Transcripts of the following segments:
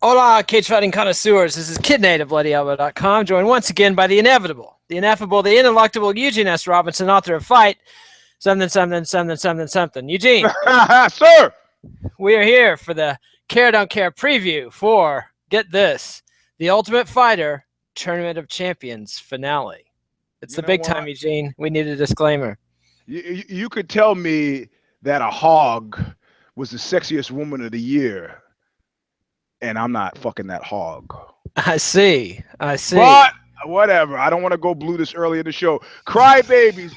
Hola, cage fighting connoisseurs. This is KidNate of BloodyElbow.com, joined once again by the inevitable, the ineffable, the ineluctable Eugene S. Robinson, author of Fight, something. Eugene. Sir! We are here for the Care Don't Care preview for, get this, the Ultimate Fighter Tournament of Champions finale. It's the big time, Eugene. We need a disclaimer. You could tell me that a hog was the sexiest woman of the year, and I'm not fucking that hog. I see. But whatever. I don't want to go blue this early in the show. Crybabies,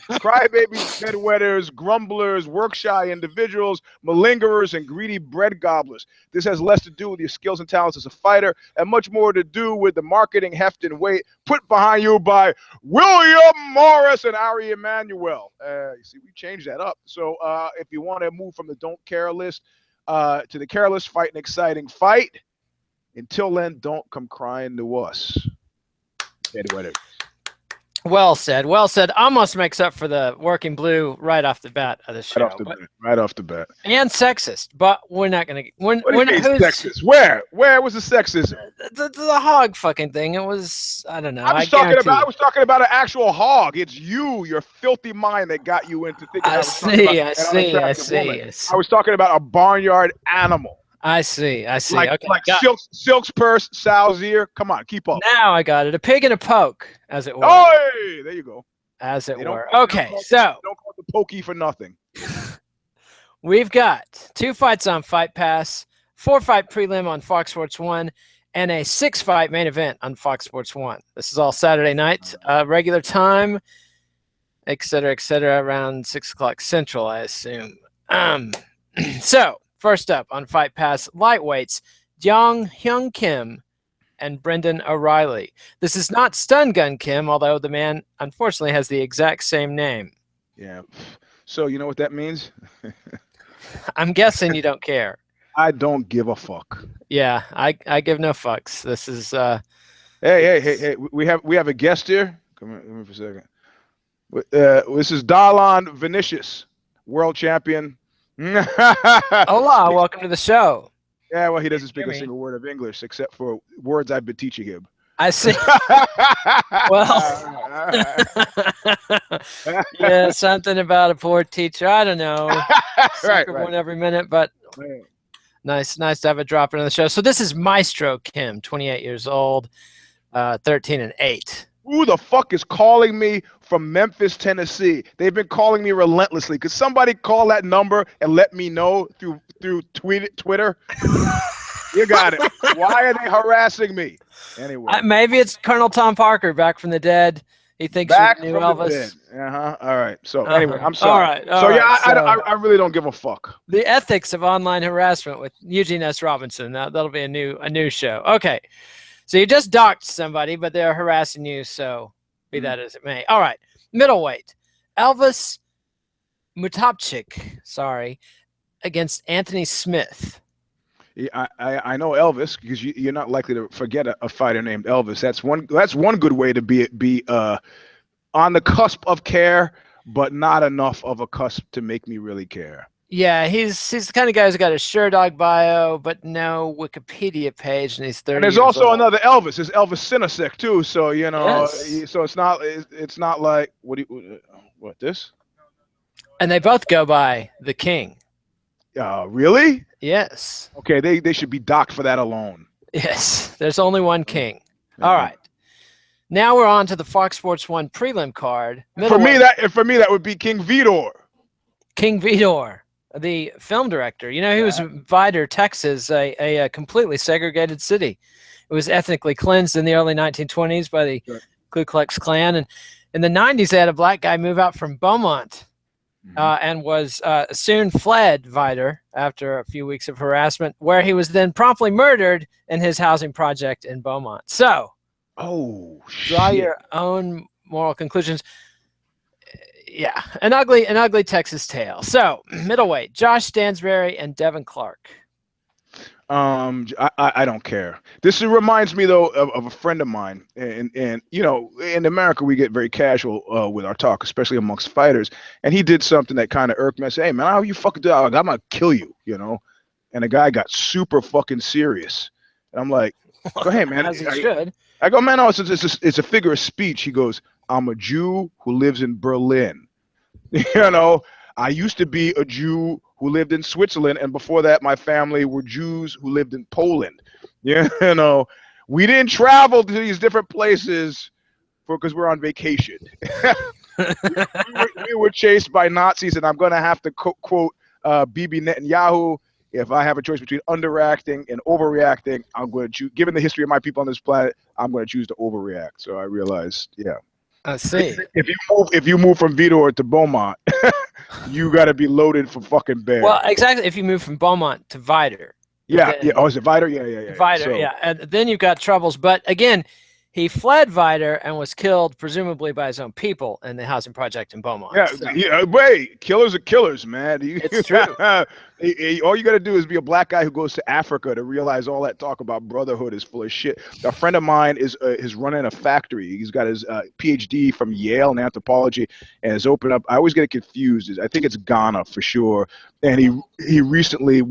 bedwetters, grumblers, work-shy individuals, malingerers, and greedy bread gobblers. This has less to do with your skills and talents as a fighter and much more to do with the marketing heft and weight put behind you by William Morris and Ari Emanuel. You see, we changed that up. So if you want to move from the don't care list to the careless fight and exciting fight, until then, don't come crying to us. Well said. Well said. Almost makes up for the working blue right off the bat of the show. Right off the bat. And sexist, but we're not going to. We're not sexist. Where was the sexism? The hog fucking thing. It was, I don't know. I was talking about an actual hog. It's your filthy mind that got you into thinking. I see. I was talking about a barnyard animal. I see. Like, okay. Like Silk's purse, Sal's ear. Come on, keep up. Now I got it. A pig and a poke, as it were. Oh, hey, there you go. As it were. Okay, so. Don't call it the pokey for nothing. We've got 2 fights on Fight Pass, 4-fight prelim on Fox Sports 1, and a 6-fight main event on Fox Sports 1. This is all Saturday night, regular time, et cetera, around 6 o'clock Central, I assume. So. First up on Fight Pass, lightweights, Yong Hyun Kim and Brendan O'Reilly. This is not Stun Gun Kim, although the man unfortunately has the exact same name. Yeah. So you know what that means? I'm guessing you don't care. I don't give a fuck. Yeah, I give no fucks. This is Hey. We have a guest here. Come here for a second. This is Darlon Vinicius, world champion. Hola, welcome to the show. Yeah, well, he doesn't speak a single word of English except for words I've been teaching him. I see. Well, yeah, something about a poor teacher. I don't know. Right. One every minute, but nice to have a drop in on the show. So this is Maestro Kim, 28 years old, 13-8. Who the fuck is calling me from Memphis, Tennessee? They've been calling me relentlessly. Could somebody call that number and let me know through Twitter? You got it. Why are they harassing me? Anyway. Maybe it's Colonel Tom Parker back from the dead. He thinks you knew Elvis. All right. So anyway, I'm sorry. All right. I really don't give a fuck. The ethics of online harassment with Eugene S. Robinson. That'll be a new show. Okay. So you just docked somebody, but they're harassing you, so be that as it may. All right, middleweight. Elvis Mutapcic, against Anthony Smith. Yeah, I know Elvis because you're not likely to forget a fighter named Elvis. That's one good way to be on the cusp of care, but not enough of a cusp to make me really care. Yeah, he's the kind of guy who's got a SureDog bio, but no Wikipedia page, and he's 30. And there's also another Elvis. There's Elvis Sinasek too. So you know, so it's not like what this? And they both go by the King. Really? Yes. Okay, they should be docked for that alone. Yes, there's only one King. All right. Now we're on to the Fox Sports 1 prelim card. For me, that would be King Vidor. King Vidor. The film director, he was Vidor, Texas, a completely segregated city. It was ethnically cleansed in the early 1920s by the Ku Klux Klan, and in the 90s they had a black guy move out from Beaumont, and was soon fled Vidor after a few weeks of harassment, where he was then promptly murdered in his housing project in Beaumont. So, draw your own moral conclusions. Yeah, an ugly Texas tale. So, middleweight, Josh Stansbury and Devin Clark. I don't care. This reminds me though of a friend of mine, and in America we get very casual with our talk, especially amongst fighters. And he did something that kind of irked me. I said, "Hey man, how you fucking do that? I'm gonna kill you," And the guy got super fucking serious. And I'm like, go ahead, man. As he should. I go, man, no, it's a figure of speech. He goes, I'm a Jew who lives in Berlin. You know, I used to be a Jew who lived in Switzerland, and before that, my family were Jews who lived in Poland. You know, we didn't travel to these different places because we're on vacation. we were chased by Nazis, and I'm going to have to quote Bibi Netanyahu. If I have a choice between underreacting and overreacting, I'm going to choose. Given the history of my people on this planet, I'm going to choose to overreact. So I realized, yeah. I see. If you move from Vidor to Beaumont, you got to be loaded for fucking bear. Well, exactly. If you move from Beaumont to Vider. Yeah, yeah. Oh, is it Vider? Yeah. Vider, so, yeah. And then you've got troubles. But again, he fled Vider and was killed, presumably by his own people in the housing project in Beaumont. Yeah, so. Wait, killers are killers, man. It's true. All you got to do is be a black guy who goes to Africa to realize all that talk about brotherhood is full of shit. A friend of mine is running a factory. He's got his PhD from Yale in anthropology and has opened up. I always get it confused. I think it's Ghana for sure. And he recently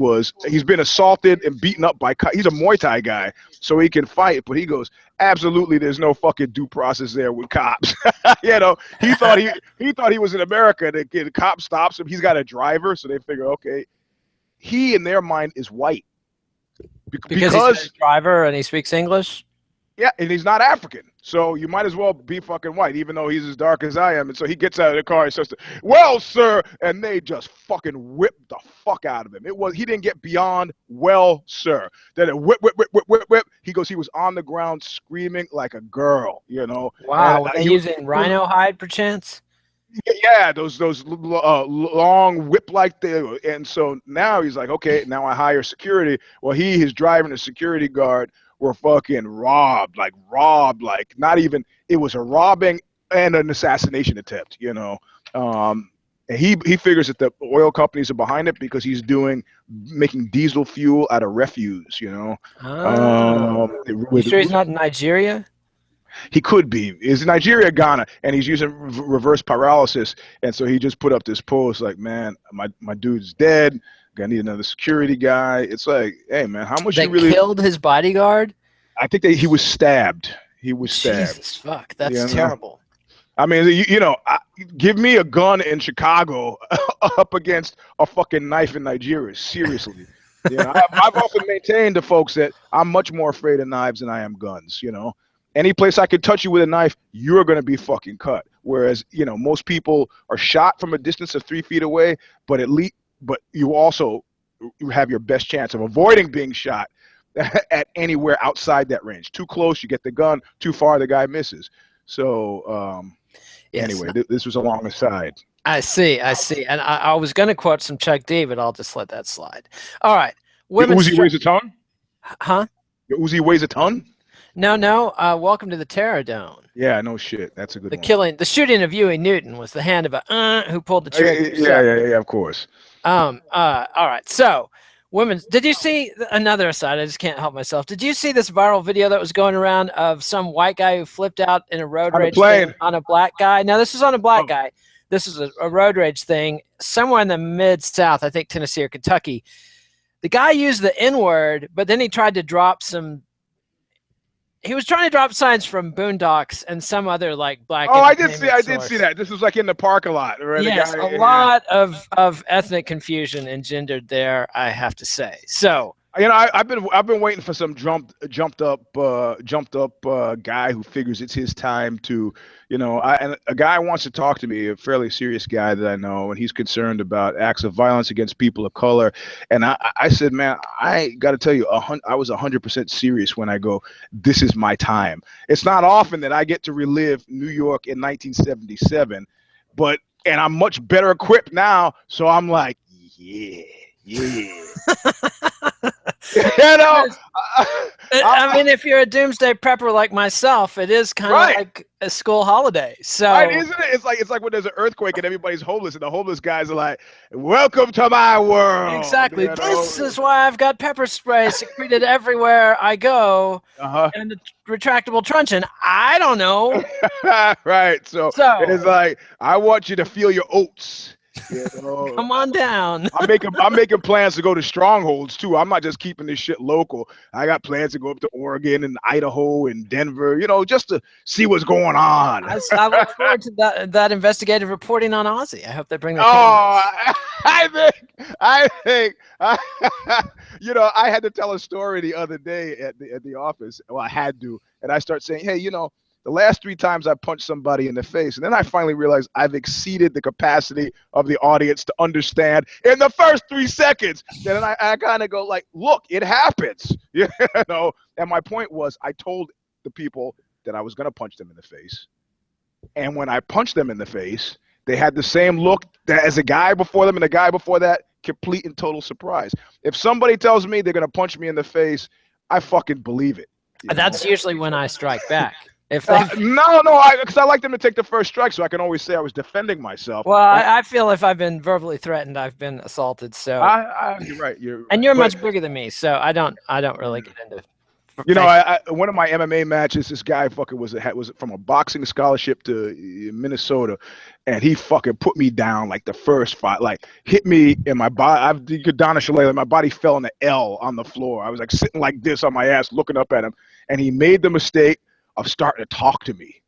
he's been assaulted and beaten up by. He's a Muay Thai guy, so he can fight. But he goes, absolutely, there's no fucking due process there with cops. You know, he thought he was in America. The cop stops him. He's got a driver, so they figure, okay. He, in their mind, is white. Because he's a driver and he speaks English? Yeah, and he's not African. So you might as well be fucking white, even though he's as dark as I am. And so he gets out of the car and says, well, sir, and they just fucking whipped the fuck out of him. He didn't get beyond, well, sir. Then it whip. He goes, he was on the ground screaming like a girl, you know. Wow, were they using rhino hide, perchance? Yeah, those long whip-like thing. And so now he's like, okay, now I hire security. Well, his driver and the security guard were fucking robbed, like not even, it was a robbing and an assassination attempt, you know. And he figures that the oil companies are behind it because he's making diesel fuel out of refuse, you know. You sure he's not in Nigeria? He could be. He's in Nigeria, Ghana, and he's using reverse paralysis. And so he just put up this post like, man, my dude's dead. I need another security guy. It's like, hey, man, how much they you really killed his bodyguard? I think he was stabbed. Jesus, fuck, that's terrible. I mean, you know, give me a gun in Chicago up against a fucking knife in Nigeria. Seriously. You know, I've often maintained to folks that I'm much more afraid of knives than I am guns, you know. Any place I could touch you with a knife, you're going to be fucking cut. Whereas, you know, most people are shot from a distance of 3 feet away, but you also have your best chance of avoiding being shot at anywhere outside that range. Too close, you get the gun. Too far, the guy misses. So, yes. Anyway, this was a long aside. I see. And I was going to quote some Chuck D, but I'll just let that slide. All right. Uzi weighs a ton? Huh? Your Uzi weighs a ton? No. Welcome to the Terror Dome. Yeah, no shit. That's a good one. The shooting of Huey Newton was the hand of who pulled the trigger. Yeah, of course. All right. So, did you see another aside? I just can't help myself. Did you see this viral video that was going around of some white guy who flipped out in a road rage thing on a black guy? Now, this is on a black guy. This is a road rage thing somewhere in the mid-South, I think Tennessee or Kentucky. The guy used the N-word, but then he tried to drop he was trying to drop signs from Boondocks and some other like black. Oh, I did see that. This was like in the park a lot. Right? Yes, a lot of ethnic confusion engendered there, I have to say. So, you know, I've been waiting for some jumped up guy who figures it's his time to, you know, and a guy wants to talk to me, a fairly serious guy that I know, and he's concerned about acts of violence against people of color. And I said, man, I got to tell you, I was 100% serious when I go, this is my time. It's not often that I get to relive New York in 1977, and I'm much better equipped now. So I'm like, yeah. You know, I mean, if you're a doomsday prepper like myself, it is kind of like a school holiday. So, isn't it? It's like when there's an earthquake and everybody's homeless, and the homeless guys are like, "Welcome to my world." Exactly. This is why I've got pepper spray secreted everywhere I go, and the retractable truncheon. I don't know. Right. So it's like, I want you to feel your oats. You know, Come on down. I'm making plans to go to strongholds too. I'm not just keeping this shit local. I got plans to go up to Oregon and Idaho and Denver, you know, just to see what's going on. I look forward to that investigative reporting on Aussie. I hope they bring their Oh, cameras. I think, you know, I had to tell a story the other day at the office. Well, I had to, and I start saying, hey, you know, the last 3 times I punched somebody in the face, and then I finally realized I've exceeded the capacity of the audience to understand in the first 3 seconds. Then I kind of go like, look, it happens, you know. And my point was, I told the people that I was going to punch them in the face, and when I punched them in the face, they had the same look as a guy before them and the guy before that, complete and total surprise. If somebody tells me they're going to punch me in the face, I fucking believe it. That's usually when I strike back. If no, because I like them to take the first strike, so I can always say I was defending myself. Well, I feel if I've been verbally threatened, I've been assaulted. So you're right. And you're much bigger than me, so I don't really get into. You know, one of my MMA matches, this guy fucking was from a boxing scholarship to Minnesota, and he fucking put me down like the first fight, like hit me in my body. You could Donna Shalala, my body fell in the L on the floor. I was like sitting like this on my ass, looking up at him, and he made the mistake of starting to talk to me.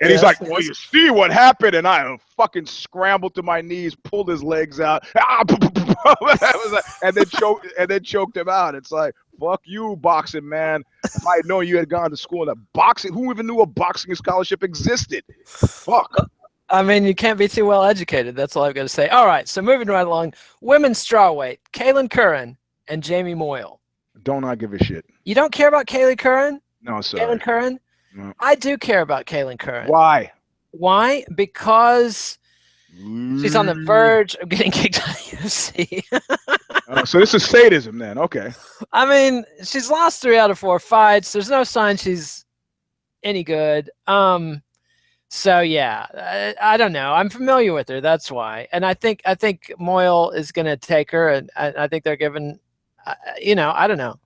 And he's like, well, you see what happened? And I fucking scrambled to my knees, pulled his legs out, and then choked him out. It's like, fuck you, boxing, man. If I had known you had gone to school in a boxing, who even knew a boxing scholarship existed? Fuck. I mean, you can't be too well educated. That's all I've got to say. All right, so moving right along. Women's strawweight, Kailin Curran and Jamie Moyle. Don't I give a shit. You don't care about Kailin Curran? No, sir. Kailin Curran? No. I do care about Kailin Curran. Why? Why? Because she's on the verge of getting kicked out of UFC. So this is sadism then. Okay. I mean, she's lost 3 out of 4 fights. There's no sign she's any good. So yeah, I don't know. I'm familiar with her. That's why. And I think Moyle is going to take her, and I think they're giving, you know, I don't know.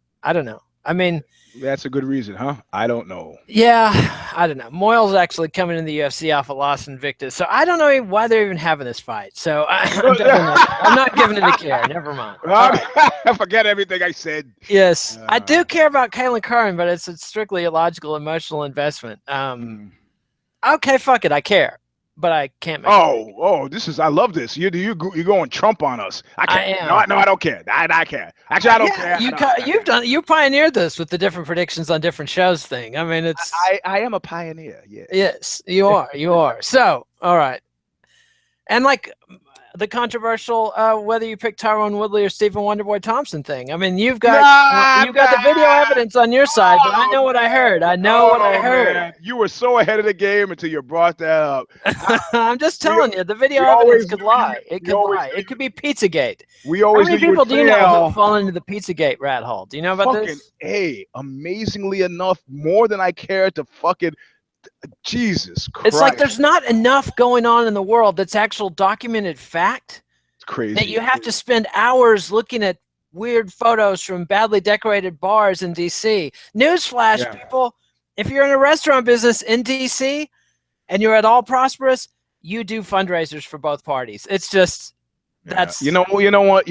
I mean, that's a good reason, huh? I don't know. Yeah, I don't know. Moyle's actually coming in the UFC off a loss Invictus, so I don't know why they're even having this fight. So I'm not giving it a care. Never mind. I forget everything I said. Yes, I do care about Kailin Curran, but it's a strictly illogical emotional investment. Okay, fuck it, I care, but I can't. I love this. You're going Trump on us. I can't. No, I don't care. I care. Actually, I don't care. You pioneered this with the different predictions on different shows thing. I mean, it's. I am a pioneer. Yeah. Yes, you are. You are. So, all right, and like the controversial whether you pick Tyrone Woodley or Stephen Wonderboy Thompson thing. I mean, you've got the video evidence on your side, but I know what I heard. I know what I heard. Man. You were so ahead of the game until you brought that up. I'm just telling you, the video evidence could lie. It could lie. It could be Pizzagate. How many people do you know who fall into the Pizzagate rat hole? Do you know about this? Amazingly enough, more than I care to fucking. Jesus Christ. It's like there's not enough going on in the world that's actual documented fact. It's crazy. That you have to spend hours looking at weird photos from badly decorated bars in D.C. Newsflash, people, if you're in a restaurant business in D.C. and you're at all prosperous, you do fundraisers for both parties. It's just that's you know what?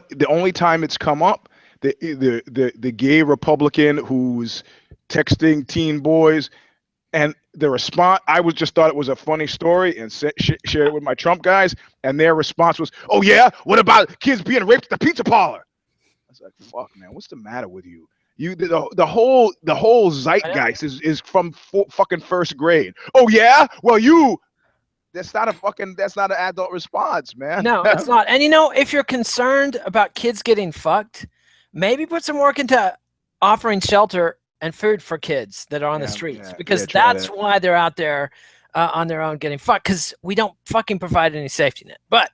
The only time it's come up, the gay Republican who's texting teen boys. And the response, I just thought it was a funny story and shared it with my Trump guys. And their response was, "Oh yeah, what about kids being raped at the pizza parlor?" I was like, "Fuck, man, what's the matter with you? The whole zeitgeist is from fucking first grade. Oh yeah, well that's not an adult response, man. No, it's not. And you know, if you're concerned about kids getting fucked, maybe put some work into offering shelter and food for kids that are on the streets, because that's why they're out there on their own getting fucked, because we don't fucking provide any safety net. But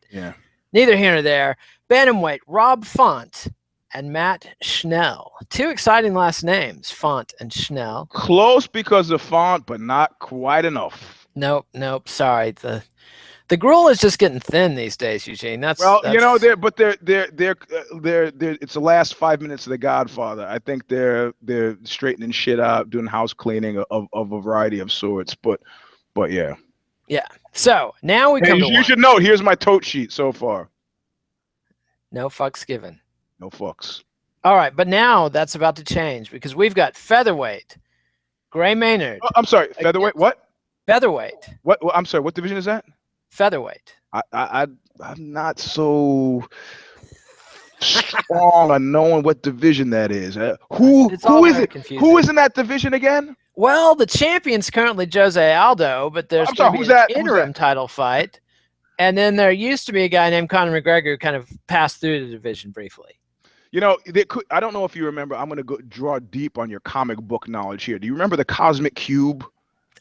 neither here nor there. Bantamweight, Rob Font and Matt Schnell. 2 exciting last names, Font and Schnell. Close because of Font, but not quite enough. Nope. Sorry. The gruel is just getting thin these days, Eugene. That's you know, they're it's the last 5 minutes of The Godfather. I think they're straightening shit out, doing house cleaning of a variety of sorts. But yeah. Yeah. So now we come to You should know. Here's my tote sheet so far. No fucks given. No fucks. All right, but now that's about to change because we've got featherweight, Gray Maynard. I'm sorry, featherweight. What? Featherweight. What? I'm sorry. What division is that? Featherweight. I'm not so strong on knowing what division that is. Who is it? Confusing. Who is in that division again? Well, the champion's currently Jose Aldo, but there's who's an that? interim title fight. And then there used to be a guy named Conor McGregor who kind of passed through the division briefly. You know, I don't know if you remember. I'm going to draw deep on your comic book knowledge here. Do you remember the Cosmic Cube?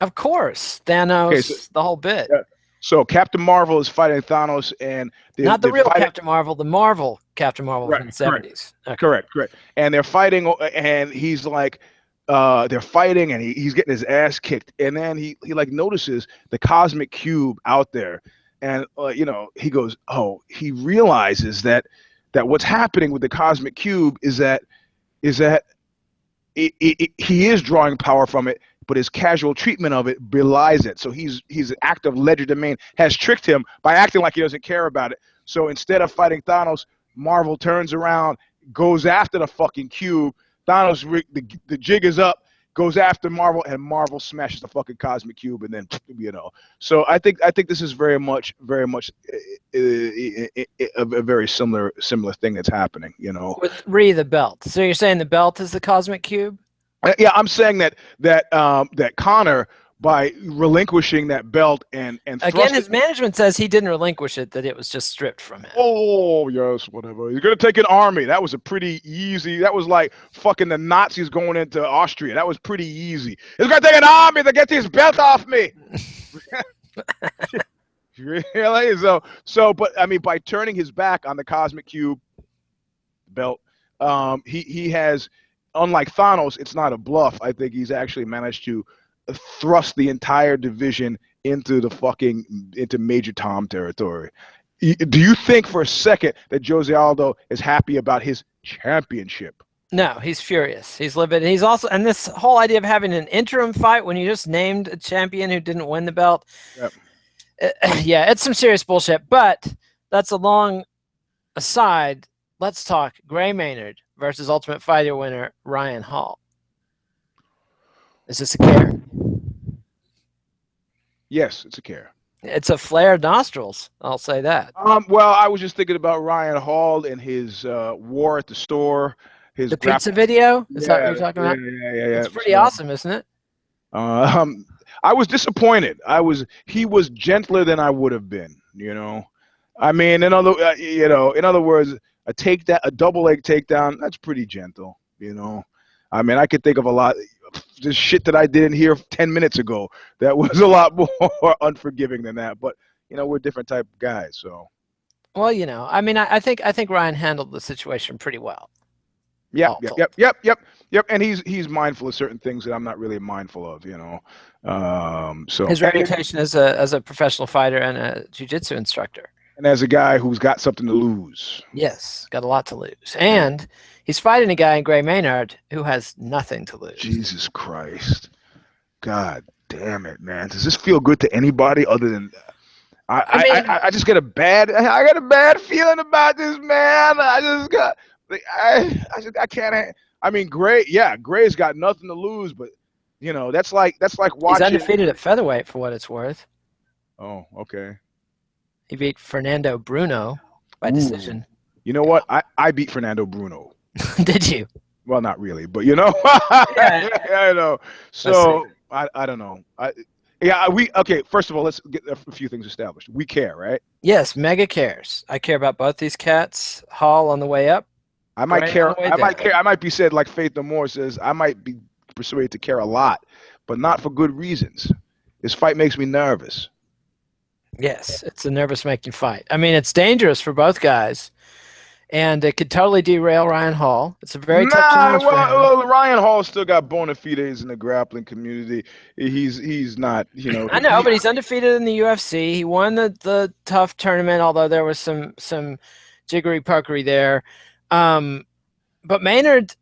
Of course. Thanos, the whole bit. Yeah. So Captain Marvel is fighting Thanos, and not the real Captain Marvel, the Marvel Captain Marvel from the 70s. Okay. Correct. And they're fighting, and he's like, they're fighting, and he's getting his ass kicked, and then he like notices the Cosmic Cube out there, and he goes, oh, he realizes that what's happening with the Cosmic Cube is that he is drawing power from it, but his casual treatment of it belies it. So he's an act of legerdemain has tricked him by acting like he doesn't care about it. So instead of fighting Thanos, Marvel turns around, goes after the fucking cube. Thanos, the jig is up, goes after Marvel, and Marvel smashes the fucking Cosmic Cube, and then So I think this is very much a very similar thing that's happening. With the belt. So you're saying the belt is the Cosmic Cube? Yeah, I'm saying that Conor, by relinquishing that belt and again, his management says he didn't relinquish it; that it was just stripped from him. Oh yes, whatever. He's gonna take an army. That was a pretty easy. That was like fucking the Nazis going into Austria. That was pretty easy. He's gonna take an army to get his belt off me. Really? So, but I mean, by turning his back on the Cosmic Cube belt, he has. Unlike Thanos, it's not a bluff. I think he's actually managed to thrust the entire division into Major Tom territory. Do you think for a second that Jose Aldo is happy about his championship? No, he's furious. He's livid. He's also, and this whole idea of having an interim fight when you just named a champion who didn't win the belt. Yep. Yeah, it's some serious bullshit. But that's a long aside. Let's talk Gray Maynard versus Ultimate Fighter winner Ryan Hall. Is this a care? Yes, it's a care. It's a flared nostrils. I'll say that. Well, I was just thinking about Ryan Hall and his war at the store. The pizza video? Is that what you're talking about? Yeah. It's pretty awesome, isn't it? I was disappointed. He was gentler than I would have been. I mean, in other words. A double leg takedown, that's pretty gentle, I mean, I could think of a lot of shit that I didn't hear 10 minutes ago that was a lot more unforgiving than that. But, we're different type of guys, so. Well, I mean, I think Ryan handled the situation pretty well. Yep. And he's mindful of certain things that I'm not really mindful of, So his reputation as a professional fighter and a jiu-jitsu instructor. And as a guy who's got something to lose. Yes, got a lot to lose. And he's fighting a guy in Gray Maynard who has nothing to lose. Jesus Christ. God damn it, man. Does this feel good to anybody other than I just get I got a bad feeling about this, man. I can't. I mean, Gray's got nothing to lose, but that's like watching. He's undefeated at featherweight for what it's worth. Oh, okay. He beat Fernando Bruno by decision. You know what? I beat Fernando Bruno. Did you? Well, not really, but yeah, I know. So I don't know. Okay. First of all, let's get a few things established. We care, right? Yes, mega cares. I care about both these cats. Hall on the way up. I might care. I might be said like Faith No More says. I might be persuaded to care a lot, but not for good reasons. This fight makes me nervous. Yes, it's a nervous-making fight. I mean, it's dangerous for both guys, and it could totally derail Ryan Hall. It's a very tough challenge for him. Well, Ryan Hall still got bona fides in the grappling community. He's not, I know, but he's undefeated in the UFC. He won the TUF tournament, although there was some jiggery-pokery there. But Maynard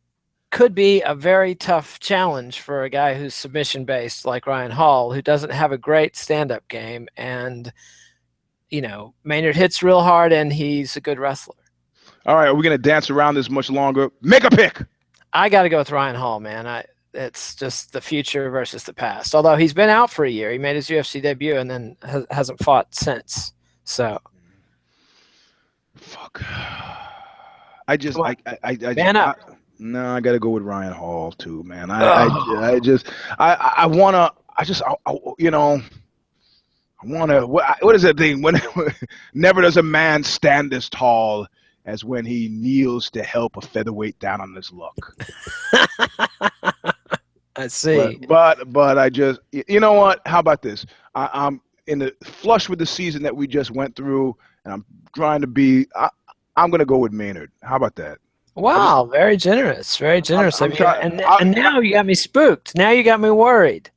could be a very tough challenge for a guy who's submission based like Ryan Hall, who doesn't have a great stand-up game. And, you know, Maynard hits real hard and he's a good wrestler. All right, are we going to dance around this much longer? Make a pick. I got to go with Ryan Hall, man. It's just the future versus the past. Although he's been out for a year. He made his UFC debut and then hasn't fought since. So. Fuck. I Man up. No, I got to go with Ryan Hall too, man. I want to, you know, I want to, what is that thing? When never does a man stand as tall as when he kneels to help a featherweight down on his luck. I see. But I just, you know what? How about this? I'm in the flush with the season that we just went through, and I'm trying to be, I'm going to go with Maynard. How about that? Wow, very generous, very generous. I'm and now you got me spooked. Now you got me worried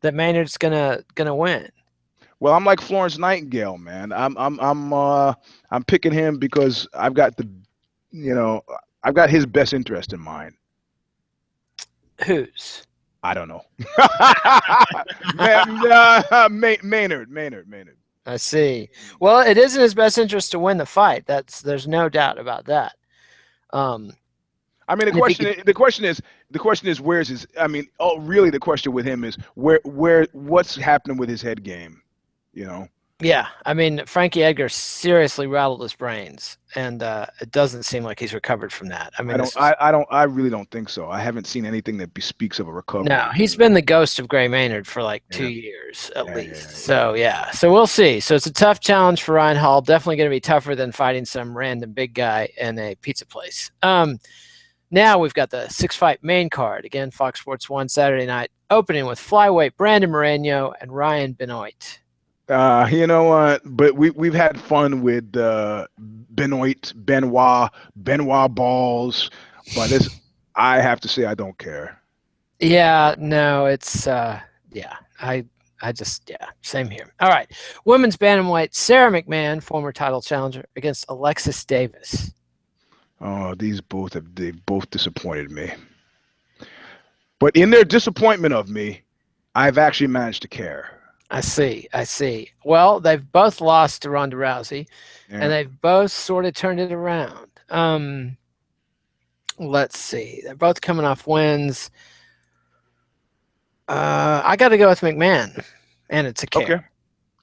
that Maynard's gonna win. Well, I'm like Florence Nightingale, man. I'm picking him because I've got I've got his best interest in mind. Whose? I don't know. Maynard. I see. Well, it is in his best interest to win the fight. There's no doubt about that. I mean, the question is where's his? I mean, really, the question with him is what's happening with his head game, you know? Yeah, I mean, Frankie Edgar seriously rattled his brains, and it doesn't seem like he's recovered from that. I mean, I really don't think so. I haven't seen anything that bespeaks of a recovery. No, he's been the ghost of Gray Maynard for like 2 years at least. So so we'll see. So it's a tough challenge for Ryan Hall. Definitely going to be tougher than fighting some random big guy in a pizza place. Now we've got the 6-fight main card again, Fox Sports 1 Saturday night, opening with flyweight Brandon Moreno and Ryan Benoit. You know what? But we've had fun with Benoit balls, but I have to say I don't care. Yeah, no, it's I just same here. All right, women's bantamweight Sara McMann, former title challenger, against Alexis Davis. Oh, they both disappointed me. But in their disappointment of me, I've actually managed to care. I see. Well, they've both lost to Ronda Rousey, and they've both sort of turned it around. Let's see. They're both coming off wins. I got to go with McMahon, and it's a care. Okay.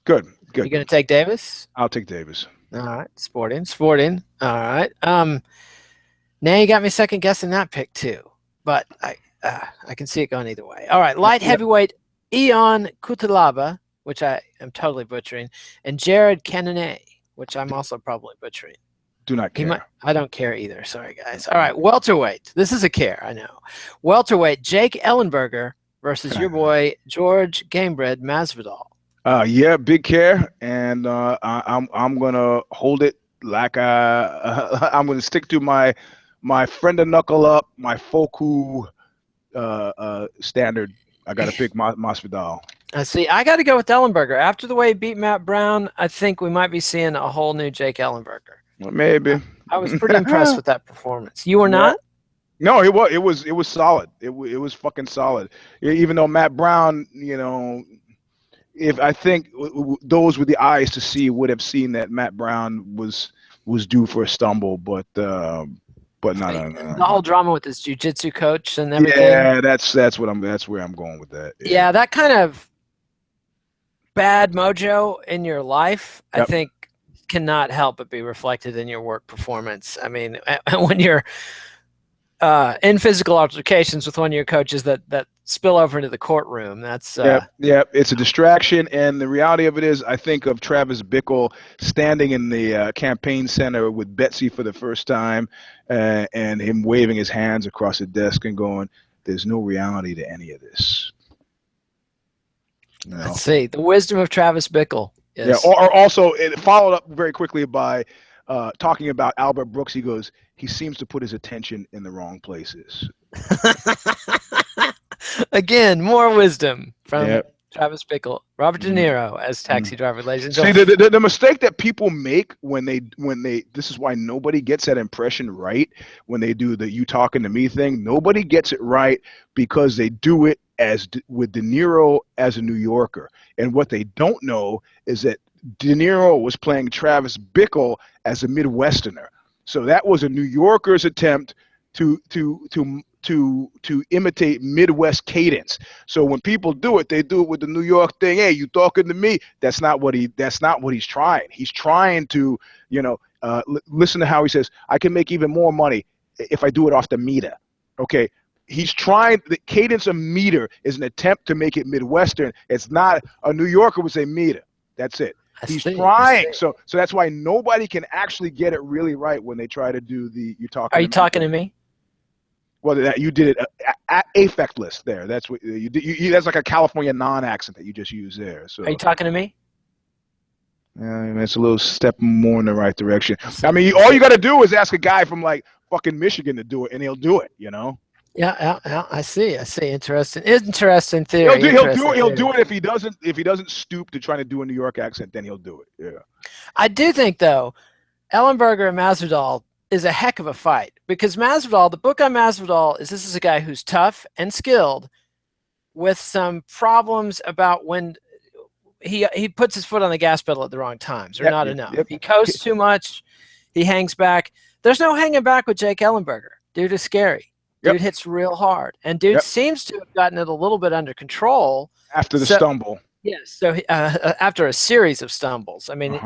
Good. You going to take Davis? I'll take Davis. All right. Sporting. All right. Now you got me second guessing that pick too, but I can see it going either way. All right. Light heavyweight Hyun Cutelaba, which I am totally butchering, and Jared Cannonier, which I'm also probably butchering. Do not care. I don't care either. Sorry, guys. All right, welterweight. This is a care, I know. Welterweight Jake Ellenberger versus your boy George Gamebred Masvidal. Yeah, big care, and I'm gonna hold it like I'm gonna stick to my friend and knuckle up, my Foku standard. I got to pick Masvidal. I see. I got to go with Ellenberger. After the way he beat Matt Brown, I think we might be seeing a whole new Jake Ellenberger. Well, maybe. I was pretty impressed with that performance. You were not? No, it was solid. It was fucking solid. Even though Matt Brown, you know, if I think those with the eyes to see would have seen that Matt Brown was due for a stumble, but no. The whole drama with his jiu-jitsu coach and everything. Yeah, that's where I'm going with that. Yeah, that kind of bad mojo in your life, I think, cannot help but be reflected in your work performance. I mean, when you're in physical altercations with one of your coaches that spill over into the courtroom, that's it's a distraction. And the reality of it is, I think of Travis Bickle standing in the campaign center with Betsy for the first time, and him waving his hands across the desk and going, "There's no reality to any of this." You know? Let's see the wisdom of Travis Bickle. Yes. Yeah, or also it followed up very quickly by talking about Albert Brooks. He goes, he seems to put his attention in the wrong places. Again, more wisdom from Travis Bickle, Robert De Niro as Taxi Driver, ladies and See, gentlemen. the mistake that people make when they this is why nobody gets that impression right when they do the "you talking to me" thing. Nobody gets it right because they do it with De Niro as a New Yorker, and what they don't know is that De Niro was playing Travis Bickle as a Midwesterner. So that was a New Yorker's attempt to imitate Midwest cadence. So when people do it, they do it with the New York thing. Hey, you talking to me? That's not what he's trying. He's trying to, listen to how he says, I can make even more money if I do it off the meter. Okay. He's trying. The cadence of meter is an attempt to make it Midwestern. It's not. A New Yorker would say meter. That's it. He's trying. So that's why nobody can actually get it really right when they try to do the "you talking." Are you talking to me? Well, that you did it affectless there. That's what you did. That's like a California non-accent that you just used there. So are you talking to me? It's a little step more in the right direction. I mean, all you got to do is ask a guy from like fucking Michigan to do it, and he'll do it. Yeah, I see. Interesting theory. He'll do it if he doesn't stoop to trying to do a New York accent, then he'll do it. Yeah. I do think though, Ellenberger and Masvidal is a heck of a fight because Masvidal, the book on Masvidal is this is a guy who's tough and skilled with some problems about when he puts his foot on the gas pedal at the wrong times or not enough. He coasts too much. He hangs back. There's no hanging back with Jake Ellenberger. Dude is scary. Dude hits real hard, and dude seems to have gotten it a little bit under control after the stumble. Yes, so after a series of stumbles. I mean,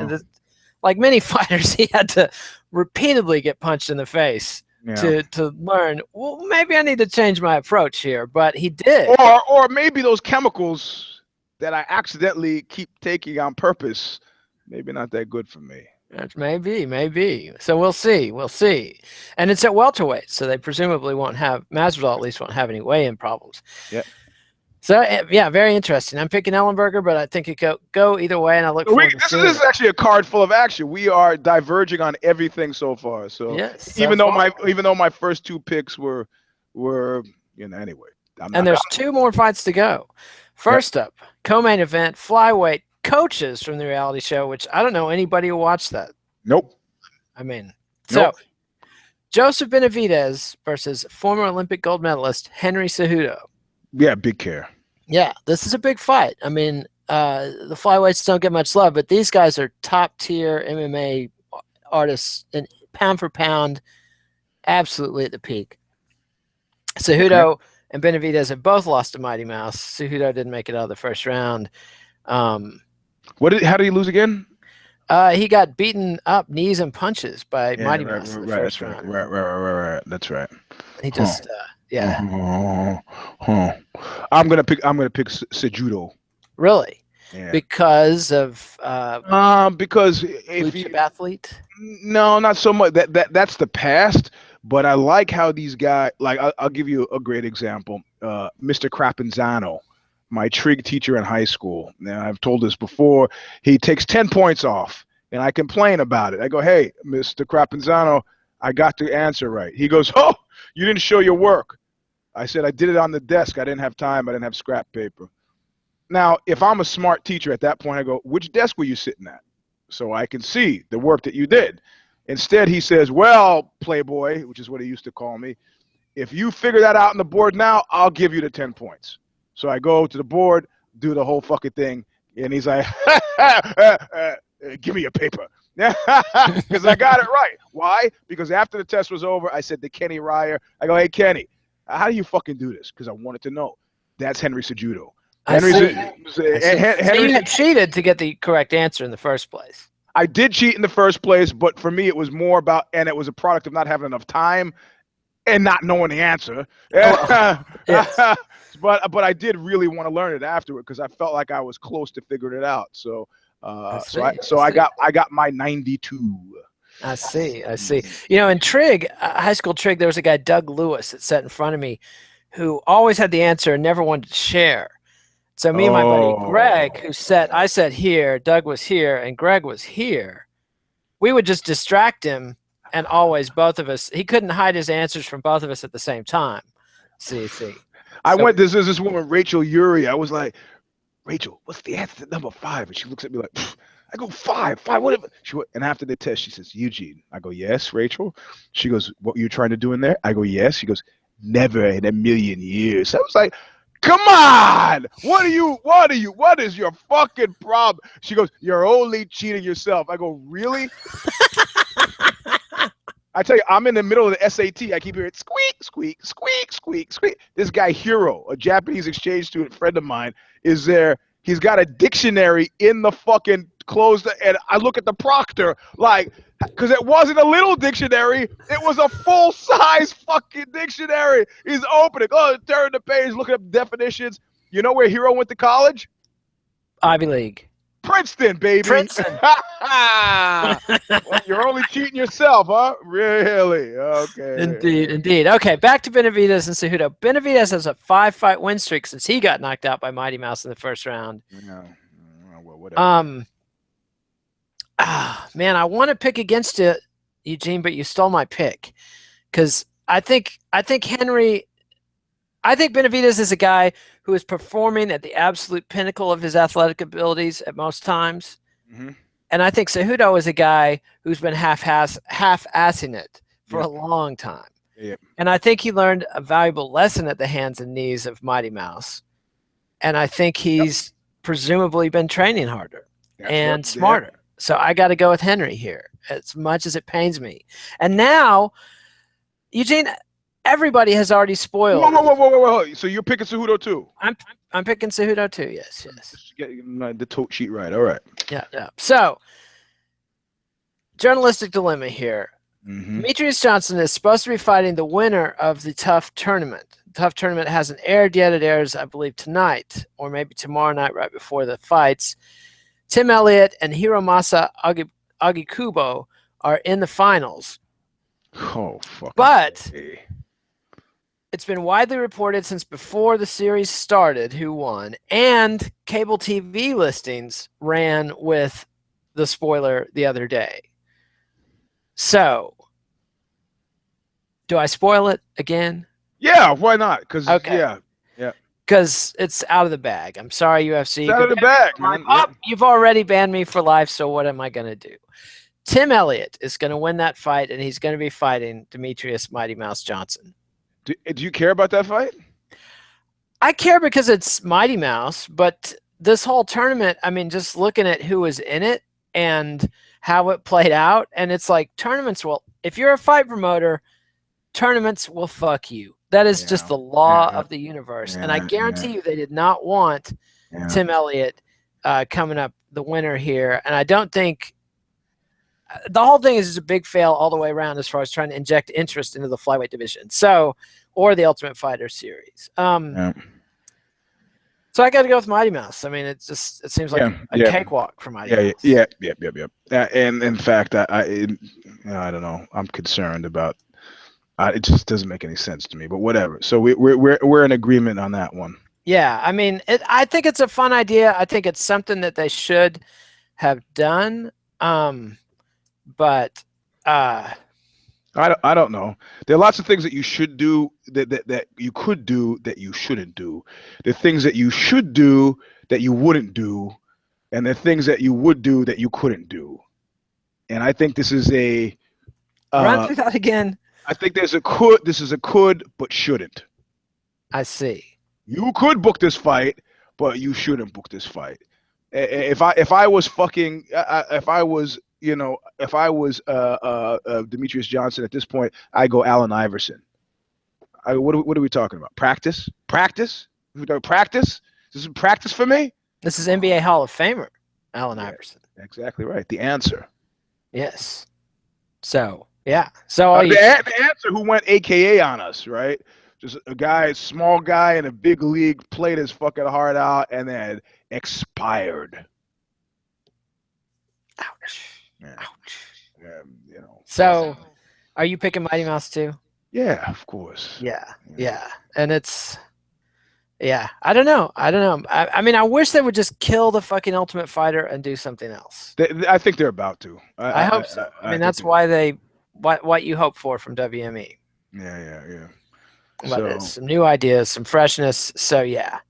like many fighters, he had to repeatedly get punched in the face to learn. Well, maybe I need to change my approach here, but he did. Or maybe those chemicals that I accidentally keep taking on purpose, maybe not that good for me. Maybe. So we'll see. And it's at welterweight, so they presumably won't have Masvidal. At least won't have any weigh-in problems. Yeah. So yeah, very interesting. I'm picking Ellenberger, but I think it could go either way, and I look forward to seeing this is actually a card full of action. We are diverging on everything so far. So even though my first two picks were anyway. And there's two more fights to go. First up, co-main event, flyweight. Coaches from the reality show, which I don't know anybody who watched that. Nope. I mean, so Joseph Benavidez versus former Olympic gold medalist Henry Cejudo. Yeah, big care. Yeah, this is a big fight. I mean, the flyweights don't get much love, but these guys are top tier MMA artists and pound for pound, absolutely at the peak. Cejudo and Benavidez have both lost to Mighty Mouse. Cejudo didn't make it out of the first round. How did he lose again? He got beaten up knees and punches by Mighty Mouse in the first round. Right. That's right. He just I'm gonna pick Cejudo. Really? Yeah. Because of because if you athlete? No, not so much. That's the past. But I like how these guys. Like I'll give you a great example. Mr. Crapanzano. My trig teacher in high school. Now, I've told this before. He takes 10 points off, and I complain about it. I go, hey, Mr. Crapanzano, I got the answer right. He goes, oh, you didn't show your work. I said, I did it on the desk. I didn't have time. I didn't have scrap paper. Now, if I'm a smart teacher at that point, I go, which desk were you sitting at? So I can see the work that you did. Instead, he says, well, Playboy, which is what he used to call me, if you figure that out on the board now, I'll give you the 10 points. So I go to the board, do the whole fucking thing, and he's like, give me your paper. Because I got it right. Why? Because after the test was over, I said to Kenny Ryer, I go, hey, Kenny, how do you fucking do this? Because I wanted to know. That's Henry Cejudo. So you had cheated to get the correct answer in the first place. I did cheat in the first place, but for me, it was more about, and it was a product of not having enough time and not knowing the answer. Yes. But I did really want to learn it afterward because I felt like I was close to figuring it out. So I got my 92. I see. In trig, high school trig, there was a guy, Doug Lewis, that sat in front of me who always had the answer and never wanted to share. So me and my buddy Greg, I sat here, Doug was here, and Greg was here. We would just distract him, and always both of us. He couldn't hide his answers from both of us at the same time. See. There's this woman, Rachel Urey. I was like, Rachel, what's the answer to number 5? And she looks at me like, I go 5, whatever. And after the test, she says, Eugene. I go, yes, Rachel. She goes, what were you trying to do in there? I go, yes. She goes, never in a million years. I was like, come on. What is your fucking problem? She goes, you're only cheating yourself. I go, really? I tell you, I'm in the middle of the SAT. I keep hearing squeak, squeak, squeak, squeak, squeak. This guy, Hiro, a Japanese exchange student friend of mine, is there. He's got a dictionary in the fucking closed, and I look at the proctor like, because it wasn't a little dictionary, it was a full-size fucking dictionary. He's opening, turn the page, looking up definitions. You know where Hiro went to college? Ivy League. Princeton, baby. Princeton. Well, you're only cheating yourself, huh? Really? Okay. Indeed. Okay, back to Benavidez and Cejudo. Benavidez has a 5-fight win streak since he got knocked out by Mighty Mouse in the first round. Yeah. Well, whatever. Man, I want to pick against it, Eugene, but you stole my pick. Because I think Benavidez is a guy who is performing at the absolute pinnacle of his athletic abilities at most times. Mm-hmm. And I think Cejudo is a guy who's been half-assing it for a long time. Yep. And I think he learned a valuable lesson at the hands and knees of Mighty Mouse. And I think he's presumably been training harder and smarter. Yeah. So I got to go with Henry here, as much as it pains me. And now, Eugene, everybody has already spoiled. Whoa. So you're picking Cejudo too? I'm picking Cejudo too, yes. Just get the tote sheet right. All right. Yeah. So, journalistic dilemma here. Mm-hmm. Demetrious Johnson is supposed to be fighting the winner of the TUF tournament. The TUF tournament hasn't aired yet. It airs, I believe, tonight or maybe tomorrow night right before the fights. Tim Elliott and Hiromasa Agikubo are in the finals. Oh, fuck. But it's been widely reported since before the series started who won, and cable TV listings ran with the spoiler the other day. So, do I spoil it again? Yeah, why not? Because yeah. Because it's out of the bag. I'm sorry, UFC. It's out of the bag, man. You've already banned me for life, so what am I going to do? Tim Elliott is going to win that fight, and he's going to be fighting Demetrious Mighty Mouse Johnson. Do you care about that fight? I care because it's Mighty Mouse, but this whole tournament, I mean, just looking at who was in it and how it played out, and it's like tournaments will, if you're a fight promoter, tournaments will fuck you. That is just the law of the universe. And I guarantee you they did not want Tim Elliott coming up the winner here. And I don't think the whole thing is a big fail all the way around as far as trying to inject interest into the flyweight division. So, or the Ultimate Fighter series. So I got to go with Mighty Mouse. I mean, it seems like a cakewalk for Mighty Mouse. Yeah. And in fact, I don't know. I'm concerned about. It just doesn't make any sense to me, but whatever. So we're in agreement on that one. Yeah, I mean, I think it's a fun idea. I think it's something that they should have done. But I don't know. There are lots of things that you should do that you could do that you shouldn't do. The things that you should do that you wouldn't do, and the things that you would do that you couldn't do. And I think this is a run through that again. I think this is a could but shouldn't. I see. You could book this fight, but you shouldn't book this fight. If I was Demetrious Johnson at this point, I go Allen Iverson. What are we talking about? Practice? Practice? Practice? This is practice for me? This is NBA Hall of Famer, Allen Iverson. Exactly right. The answer. Yes. So, yeah. So the answer who went AKA on us, right? Just a small guy in a big league, played his fucking heart out, and then expired. Ouch. Yeah. Ouch. Yeah, So, are you picking Mighty Mouse too? Yeah, of course. Yeah. And it's, I don't know. I mean, I wish they would just kill the fucking Ultimate Fighter and do something else. I think they're about to. I hope so. I mean, that's why what you hope for from WME. Yeah. But it's some new ideas, some freshness. So, yeah.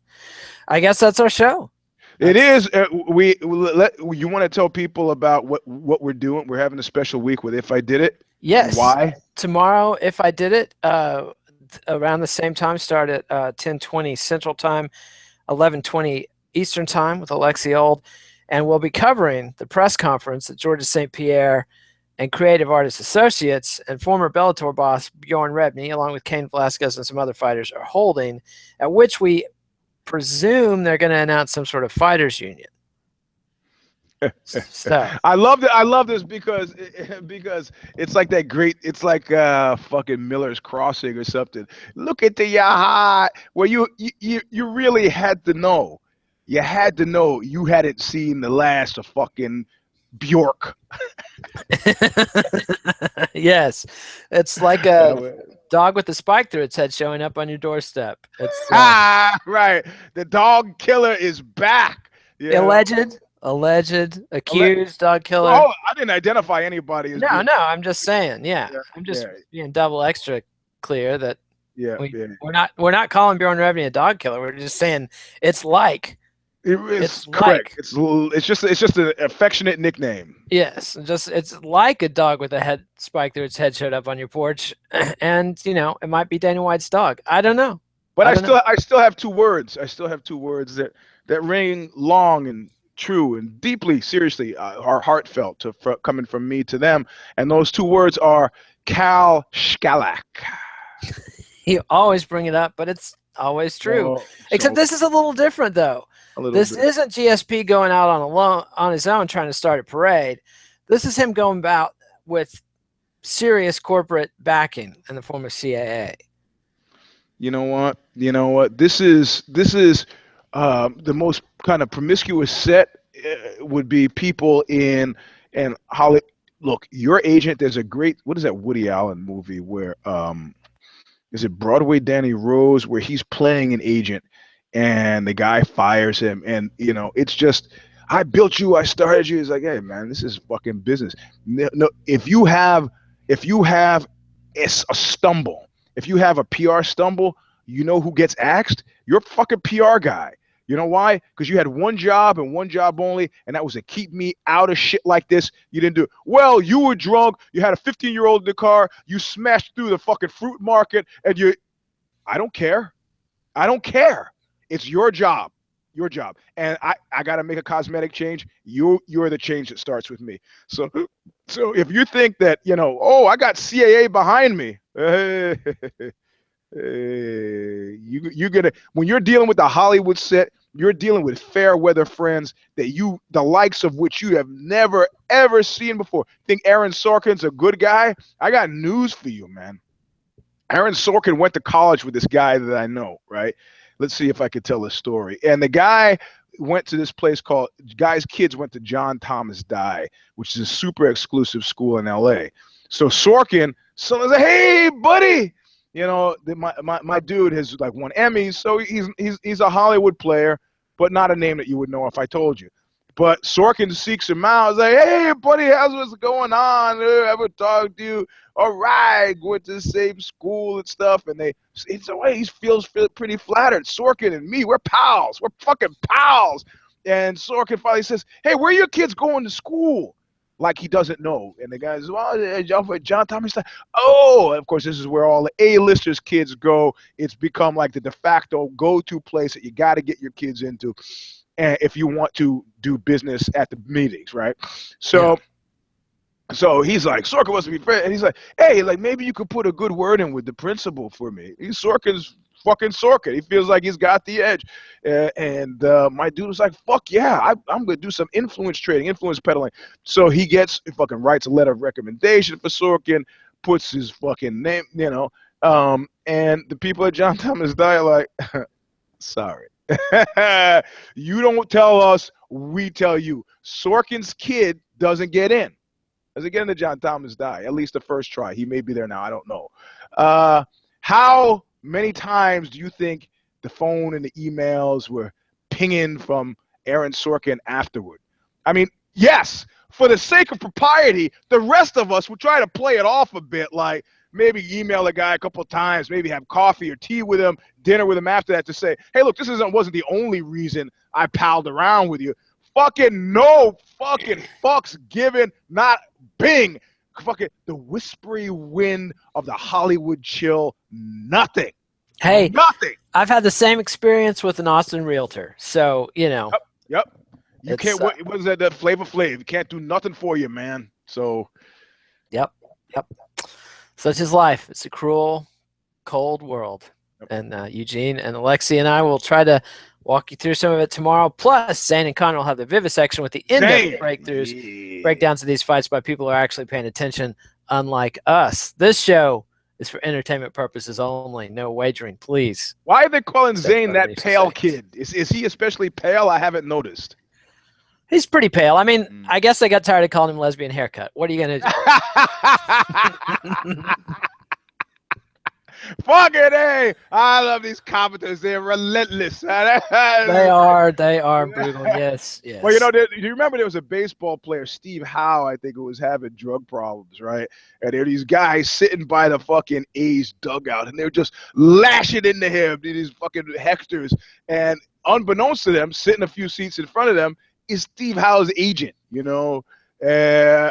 I guess that's our show. It is. You want to tell people about what we're doing? We're having a special week with If I Did It. Yes. Why? Tomorrow, If I Did It, around the same time, start at 10:20 Central Time, 11:20 Eastern Time with Alexis Old, and we'll be covering the press conference that Georges St. Pierre and Creative Artists Associates and former Bellator boss Bjorn Rebney, along with Cain Velasquez and some other fighters, are holding, at which we presume they're going to announce some sort of fighters union. So I love that. I love this because it's like that great. It's like fucking Miller's Crossing or something. Look at the yaha. Where you really had to know. You had to know you hadn't seen the last of fucking Bjork. Yes, it's like a dog with a spike through its head showing up on your doorstep. It's right. The dog killer is back. Alleged, accused dog killer. Oh, I didn't identify anybody as no, I'm just saying. Yeah. I'm just being double extra clear that we're not calling Bjorn Rebney a dog killer. We're just saying it's like. It's correct. Like, it's just an affectionate nickname. Yes, it's like a dog with a head spike through its head showed up on your porch, and it might be Dana White's dog. I don't know. But I still have two words. I still have two words that ring long and true and deeply, seriously, are heartfelt coming from me to them. And those two words are Cal Schalak. You always bring it up, but it's always true. Except this is a little different, though. This isn't GSP going out on his own trying to start a parade. This is him going about with serious corporate backing in the form of CAA. You know what? This is the most kind of promiscuous set would be people in Hollywood. Look, your agent. There's a great, what is that Woody Allen movie where is it Broadway Danny Rose, where he's playing an agent and the guy fires him, and it's just, I built you, I started you. It's like, hey man, this is fucking business. No, if you have a stumble, if you have a PR stumble, you know who gets axed? Your fucking PR guy. You know why? Because you had one job and one job only, and that was to keep me out of shit like this. You didn't do it. Well, you were drunk. You had a 15-year-old in the car. You smashed through the fucking fruit market, and I don't care. I don't care. It's your job. Your job. And I got to make a cosmetic change. You're the change that starts with me. So if you think that, I got CAA behind me, you're gonna, when you're dealing with the Hollywood set, you're dealing with fair weather friends that the likes of which you have never ever seen before. Think Aaron Sorkin's a good guy? I got news for you, man. Aaron Sorkin went to college with this guy that I know, right? Let's see if I could tell a story. And the guy went to this place called, guy's kids went to John Thomas Dye, which is a super exclusive school in LA. So Sorkin, someone said, hey buddy, my dude has like won Emmys, so he's a Hollywood player, but not a name that you would know if I told you. But Sorkin seeks him out. He's like, hey buddy, what's going on? Ever talked to you? All right, went to the same school and stuff. And he feels pretty flattered. Sorkin and me, we're pals. We're fucking pals. And Sorkin finally says, hey, where are your kids going to school? Like he doesn't know. And the guy says, well, John Thomas. Oh, of course, this is where all the A-listers kids go. It's become like the de facto go-to place that you got to get your kids into, and if you want to do business at the meetings, right? So he's like, Sorkin wants to be friends. And he's like, hey, like maybe you could put a good word in with the principal for me. Sorkin's fucking Sorkin. He feels like he's got the edge. And my dude was like, fuck yeah, I'm going to do some influence trading, influence peddling. So he fucking writes a letter of recommendation for Sorkin, puts his fucking name, and the people at John Thomas Dye are like, sorry. You don't tell us, we tell you. Sorkin's kid doesn't get in. Doesn't get into John Thomas Dye, at least the first try. He may be there now, I don't know. How many times do you think the phone and the emails were pinging from Aaron Sorkin afterward? I mean, yes, for the sake of propriety, the rest of us will try to play it off a bit like, maybe email a guy a couple of times, maybe have coffee or tea with him, dinner with him after that to say, hey, look, this wasn't the only reason I palled around with you. Fucking no fucking fucks given, not bing. Fucking the whispery wind of the Hollywood chill, nothing. Hey, nothing. I've had the same experience with an Austin realtor. So, you know. Yep. You can't, what is that Flavor Flav? You can't do nothing for you, man. So. Yep. Such is life. It's a cruel, cold world. Yep. And Eugene and Alexi and I will try to walk you through some of it tomorrow. Plus, Zane and Connor will have the vivisection with the in-depth breakdowns of these fights by people who are actually paying attention, unlike us. This show is for entertainment purposes only. No wagering, please. Why are they calling Zane that pale kid? Is he especially pale? I haven't noticed. He's pretty pale. I mean, I guess they got tired of calling him lesbian haircut. What are you going to do? Fucking A. I love these commenters. They're relentless. They are brutal. Yes. Well, you know, do you remember there was a baseball player, Steve Howe, I think, who was having drug problems, right? And there were these guys sitting by the fucking A's dugout, and they were just lashing into him, these fucking hectors. And unbeknownst to them, sitting a few seats in front of them, is Steve Howe's agent, you know, and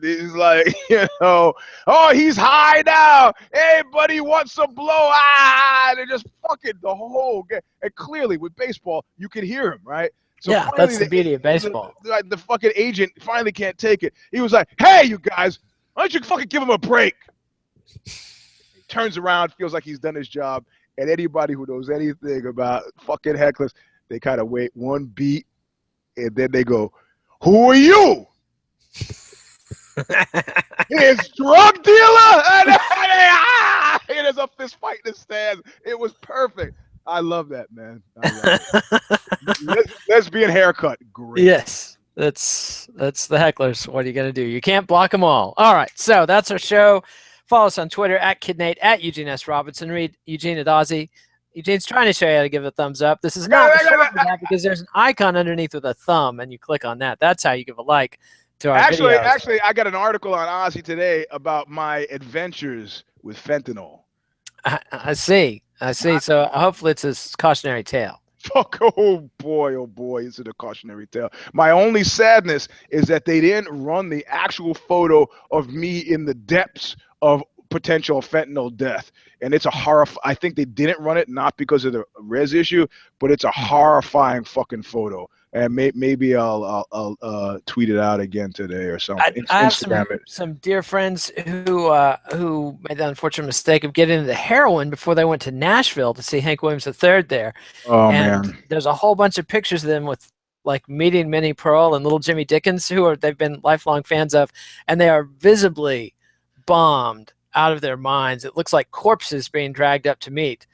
he's like, you know, oh, he's high now. Hey, buddy, wants some blow? Ah, they're just fucking the whole game. And clearly, with baseball, you can hear him, right? So yeah, that's the beauty of baseball. The fucking agent finally can't take it. He was like, hey, you guys, why don't you fucking give him a break? He turns around, feels like he's done his job, and anybody who knows anything about fucking hecklers, they kind of wait one beat, and then they go, who are you? His drug dealer? And there's a fist fight in the stands. It was perfect. I love that, man. I love it. Lesbian haircut. Great. Yes. That's the hecklers. What are you going to do? You can't block them all. All right. So that's our show. Follow us on Twitter @KidNate, @Eugene S. Robinson. Read Eugene at Aussie. Eugene's trying to show you how to give a thumbs up. This is not the show for that because there's an icon underneath with a thumb, and you click on that. That's how you give a like to our videos. Actually, I got an article on Aussie today about my adventures with fentanyl. I see. So hopefully it's a cautionary tale. Fuck, oh boy, is it a cautionary tale. My only sadness is that they didn't run the actual photo of me in the depths of potential fentanyl death. And it's a horror. I think they didn't run it, not because of the res issue, but it's a horrifying fucking photo. And maybe I'll tweet it out again today or something. I have some dear friends who made the unfortunate mistake of getting into heroin before they went to Nashville to see Hank Williams III there. Oh, and man. There's a whole bunch of pictures of them with like meeting Minnie Pearl and little Jimmy Dickens, they've been lifelong fans of, and they are visibly bombed out of their minds. It looks like corpses being dragged up to meet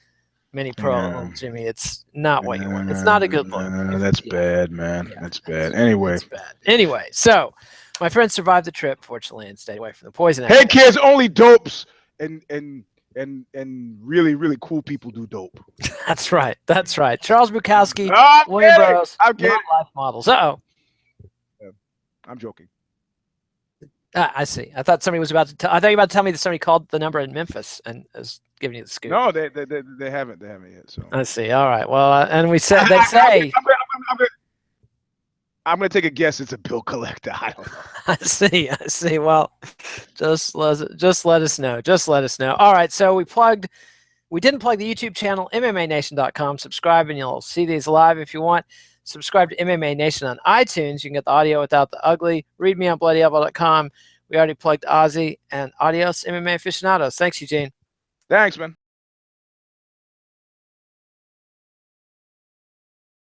Minnie Pearl and little Jimmy. It's not what you want. It's not a good look. That's bad, man. Yeah, that's bad. Anyway. That's bad. Anyway, so my friend survived the trip, fortunately, and stayed away from the poison. Hey, kids, only dopes and really, really cool people do dope. That's right. Charles Bukowski, William Burroughs, not life models. Uh-oh. Yeah, I'm joking. I see. I thought somebody was about to I thought you were about to tell me that somebody called the number in Memphis and is giving you the scoop. No, they haven't yet. So I see. All right. Well, and they say I'm going to take a guess. It's a bill collector. I don't know. I see. Well, just let us know. All right. So we didn't plug the YouTube channel, MMANation.com. Subscribe and you'll see these live if you want. Subscribe to MMA Nation on iTunes. You can get the audio without the ugly. Read me on BloodyElbow.com. We already plugged Aussie, and adios, MMA aficionados. Thanks, Eugene. Thanks, man.